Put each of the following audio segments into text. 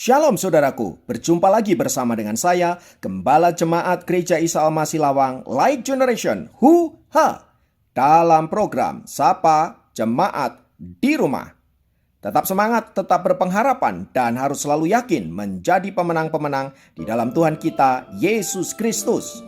Shalom saudaraku, berjumpa lagi bersama dengan saya, Gembala Jemaat Gereja Isa Al-Masih Lawang, Light Generation, dalam program Sapa Jemaat di Rumah. Tetap semangat, tetap berpengharapan, dan harus selalu yakin menjadi pemenang-pemenang di dalam Tuhan kita, Yesus Kristus.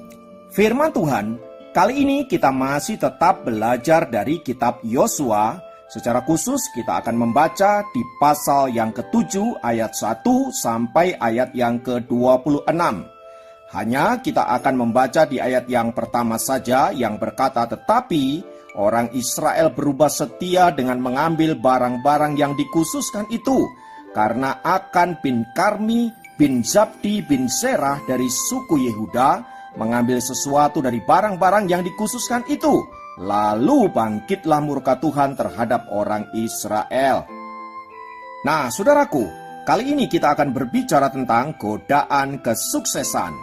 Firman Tuhan, kali ini kita masih tetap belajar dari kitab Yosua. Secara khusus kita akan membaca di pasal yang ke-7 ayat 1 sampai ayat yang ke-26. Hanya kita akan membaca di ayat yang pertama saja yang berkata, tetapi orang Israel berubah setia dengan mengambil barang-barang yang dikhususkan itu, karena Akan bin Karmi bin Zabdi bin Serah dari suku Yehuda mengambil sesuatu dari barang-barang yang dikhususkan itu. Lalu bangkitlah murka Tuhan terhadap orang Israel. Nah, saudaraku, kali ini kita akan berbicara tentang godaan kesuksesan.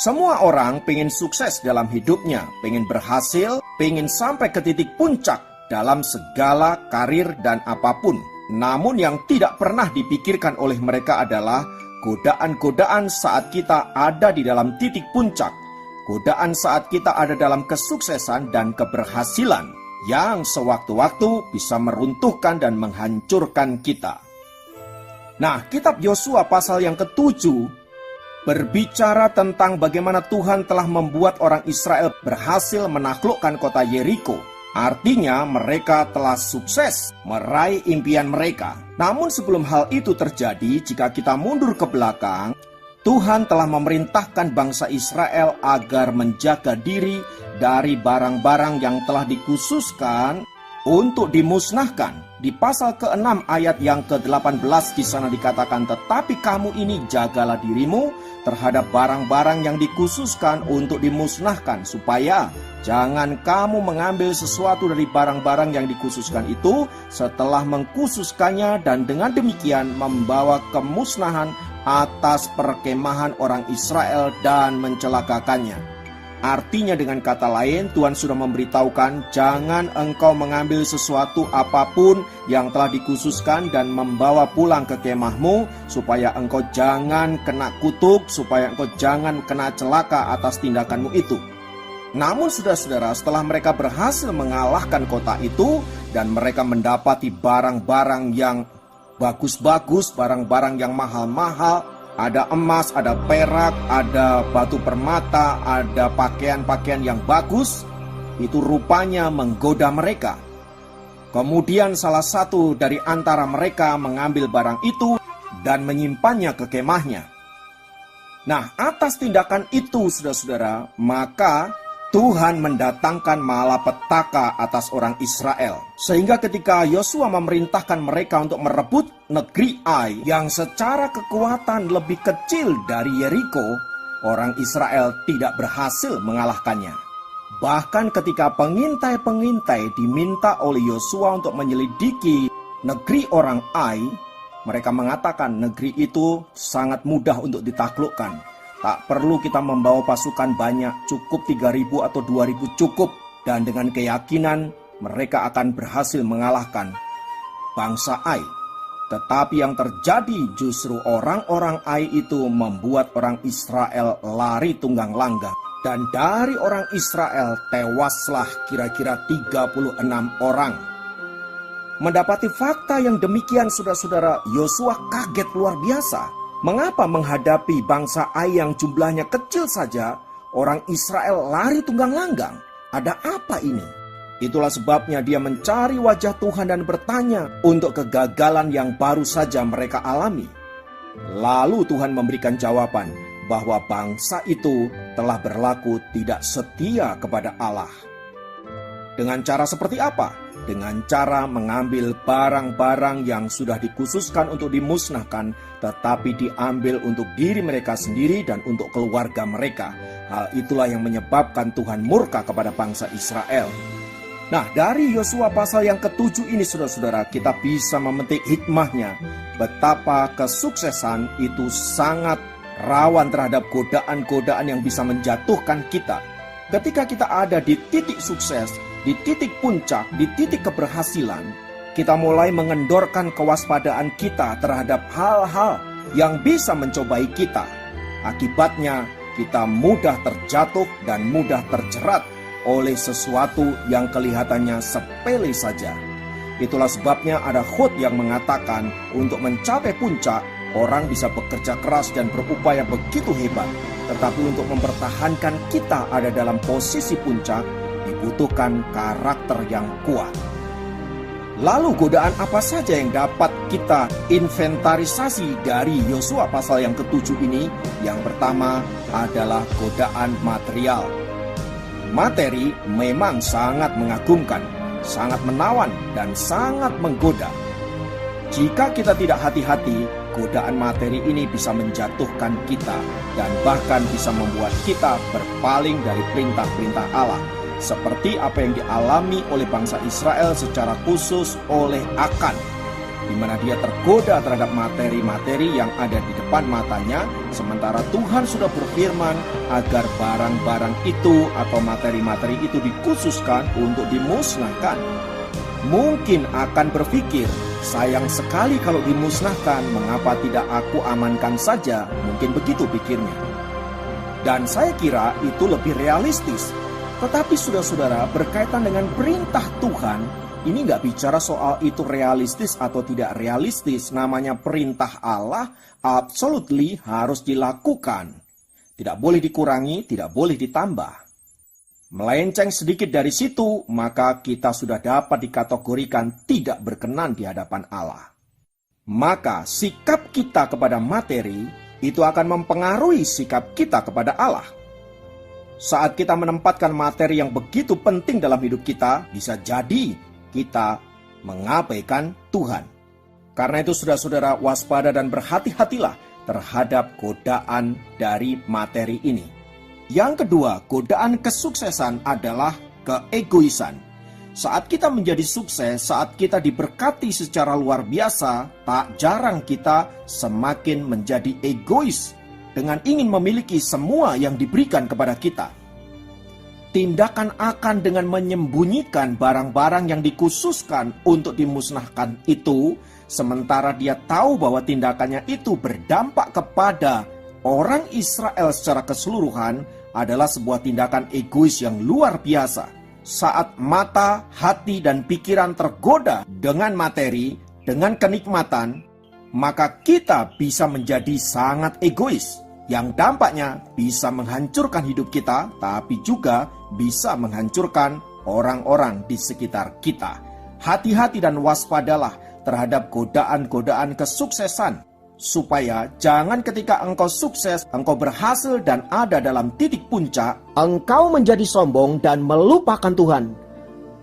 Semua orang pengen sukses dalam hidupnya, pengen berhasil, pengen sampai ke titik puncak dalam segala karir dan apapun. Namun yang tidak pernah dipikirkan oleh mereka adalah godaan-godaan saat kita ada di dalam titik puncak. Godaan saat kita ada dalam kesuksesan dan keberhasilan yang sewaktu-waktu bisa meruntuhkan dan menghancurkan kita. Nah, kitab Yosua pasal yang ke-7 berbicara tentang bagaimana Tuhan telah membuat orang Israel berhasil menaklukkan kota Yeriko. Artinya mereka telah sukses meraih impian mereka. Namun sebelum hal itu terjadi, jika kita mundur ke belakang, Tuhan telah memerintahkan bangsa Israel agar menjaga diri dari barang-barang yang telah dikhususkan untuk dimusnahkan. Di pasal ke-6 ayat yang ke-18 di sana dikatakan, tetapi kamu ini jagalah dirimu terhadap barang-barang yang dikhususkan untuk dimusnahkan, supaya jangan kamu mengambil sesuatu dari barang-barang yang dikhususkan itu setelah mengkhususkannya, dan dengan demikian membawa kemusnahan atas perkemahan orang Israel dan mencelakakannya. Artinya dengan kata lain, Tuhan sudah memberitahukan, jangan engkau mengambil sesuatu apapun yang telah dikhususkan dan membawa pulang ke kemahmu, supaya engkau jangan kena kutuk, supaya engkau jangan kena celaka atas tindakanmu itu. Namun saudara-saudara, setelah mereka berhasil mengalahkan kota itu dan mereka mendapati barang-barang yang bagus-bagus, barang-barang yang mahal-mahal, ada emas, ada perak, ada batu permata, ada pakaian-pakaian yang bagus, itu rupanya menggoda mereka. Kemudian salah satu dari antara mereka mengambil barang itu dan menyimpannya ke kemahnya. Nah, atas tindakan itu saudara-saudara, maka Tuhan mendatangkan malapetaka atas orang Israel. Sehingga ketika Yosua memerintahkan mereka untuk merebut negeri Ai yang secara kekuatan lebih kecil dari Yeriko, orang Israel tidak berhasil mengalahkannya. Bahkan ketika pengintai-pengintai diminta oleh Yosua untuk menyelidiki negeri orang Ai, mereka mengatakan negeri itu sangat mudah untuk ditaklukkan. Tak perlu kita membawa pasukan banyak, cukup 3.000 atau 2.000 cukup. Dan dengan keyakinan mereka akan berhasil mengalahkan bangsa Ai. Tetapi yang terjadi justru orang-orang Ai itu membuat orang Israel lari tunggang langgang. Dan dari orang Israel tewaslah kira-kira 36 orang. Mendapati fakta yang demikian saudara-saudara, Yosua kaget luar biasa. Mengapa menghadapi bangsa Ai yang jumlahnya kecil saja, orang Israel lari tunggang langgang? Ada apa ini? Itulah sebabnya dia mencari wajah Tuhan dan bertanya untuk kegagalan yang baru saja mereka alami. Lalu Tuhan memberikan jawaban bahwa bangsa itu telah berlaku tidak setia kepada Allah. Dengan cara seperti apa? Dengan cara mengambil barang-barang yang sudah dikhususkan untuk dimusnahkan, tetapi diambil untuk diri mereka sendiri dan untuk keluarga mereka. Hal itulah yang menyebabkan Tuhan murka kepada bangsa Israel. Nah, dari Yosua pasal yang ke-7 ini saudara-saudara, kita bisa memetik hikmahnya. Betapa kesuksesan itu sangat rawan terhadap godaan-godaan yang bisa menjatuhkan kita. Ketika kita ada di titik sukses, di titik puncak, di titik keberhasilan, kita mulai mengendorkan kewaspadaan kita terhadap hal-hal yang bisa mencobai kita. Akibatnya, kita mudah terjatuh dan mudah terjerat oleh sesuatu yang kelihatannya sepele saja. Itulah sebabnya ada quote yang mengatakan, untuk mencapai puncak, orang bisa bekerja keras dan berupaya begitu hebat. Tetapi untuk mempertahankan kita ada dalam posisi puncak, dibutuhkan karakter yang kuat. Lalu godaan apa saja yang dapat kita inventarisasi dari Yosua pasal yang ke-7 ini? Yang pertama adalah godaan material. Materi memang sangat mengagumkan, sangat menawan, dan sangat menggoda. Jika kita tidak hati-hati, godaan materi ini bisa menjatuhkan kita dan bahkan bisa membuat kita berpaling dari perintah-perintah Allah. Seperti apa yang dialami oleh bangsa Israel secara khusus oleh Akan, di mana dia tergoda terhadap materi-materi yang ada di depan matanya, sementara Tuhan sudah berfirman agar barang-barang itu atau materi-materi itu dikhususkan untuk dimusnahkan. Mungkin Akan berpikir, sayang sekali kalau dimusnahkan, mengapa tidak aku amankan saja? Mungkin begitu pikirnya. Dan saya kira itu lebih realistis. Tetapi saudara-saudara, berkaitan dengan perintah Tuhan, ini nggak bicara soal itu realistis atau tidak realistis. Namanya perintah Allah, absolutely harus dilakukan. Tidak boleh dikurangi, tidak boleh ditambah. Melenceng sedikit dari situ, maka kita sudah dapat dikategorikan tidak berkenan di hadapan Allah. Maka sikap kita kepada materi, itu akan mempengaruhi sikap kita kepada Allah. Saat kita menempatkan materi yang begitu penting dalam hidup kita, bisa jadi kita mengabaikan Tuhan. Karena itu saudara-saudara, waspada dan berhati-hatilah terhadap godaan dari materi ini. Yang kedua, godaan kesuksesan adalah keegoisan. Saat kita menjadi sukses, saat kita diberkati secara luar biasa, tak jarang kita semakin menjadi egois dengan ingin memiliki semua yang diberikan kepada kita. Tindakan Akan dengan menyembunyikan barang-barang yang dikhususkan untuk dimusnahkan itu, sementara dia tahu bahwa tindakannya itu berdampak kepada orang Israel secara keseluruhan, adalah sebuah tindakan egois yang luar biasa. Saat mata, hati, dan pikiran tergoda dengan materi, dengan kenikmatan, maka kita bisa menjadi sangat egois, yang dampaknya bisa menghancurkan hidup kita, tapi juga bisa menghancurkan orang-orang di sekitar kita. Hati-hati dan waspadalah terhadap godaan-godaan kesuksesan, supaya jangan ketika engkau sukses, engkau berhasil dan ada dalam titik puncak, engkau menjadi sombong dan melupakan Tuhan.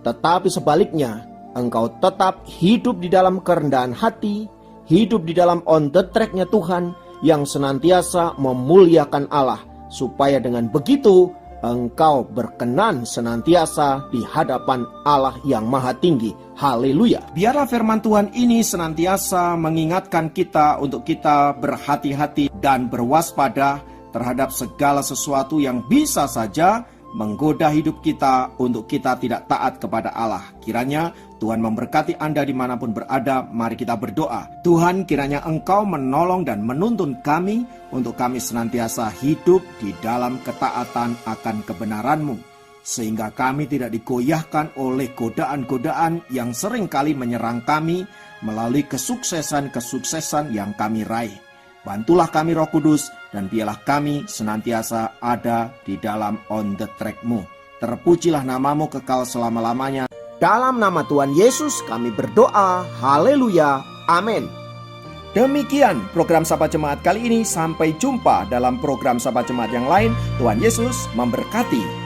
Tetapi sebaliknya, engkau tetap hidup di dalam kerendahan hati, hidup di dalam on the track-nya Tuhan, yang senantiasa memuliakan Allah, supaya dengan begitu engkau berkenan senantiasa di hadapan Allah yang maha tinggi. Haleluya. Biarlah firman Tuhan ini senantiasa mengingatkan kita untuk kita berhati-hati dan berwaspada terhadap segala sesuatu yang bisa saja menggoda hidup kita untuk kita tidak taat kepada Allah. Kiranya Tuhan memberkati Anda dimanapun berada. Mari kita berdoa. Tuhan, kiranya Engkau menolong dan menuntun kami untuk kami senantiasa hidup di dalam ketaatan akan kebenaran-Mu, sehingga kami tidak digoyahkan oleh godaan-godaan yang seringkali menyerang kami melalui kesuksesan-kesuksesan yang kami raih. Bantulah kami Roh Kudus, dan biarlah kami senantiasa ada di dalam on the track-Mu. Terpujilah nama-Mu kekal selama-lamanya. Dalam nama Tuhan Yesus kami berdoa. Haleluya. Amin. Demikian program Sapa Jemaat kali ini. Sampai jumpa dalam program Sapa Jemaat yang lain. Tuhan Yesus memberkati.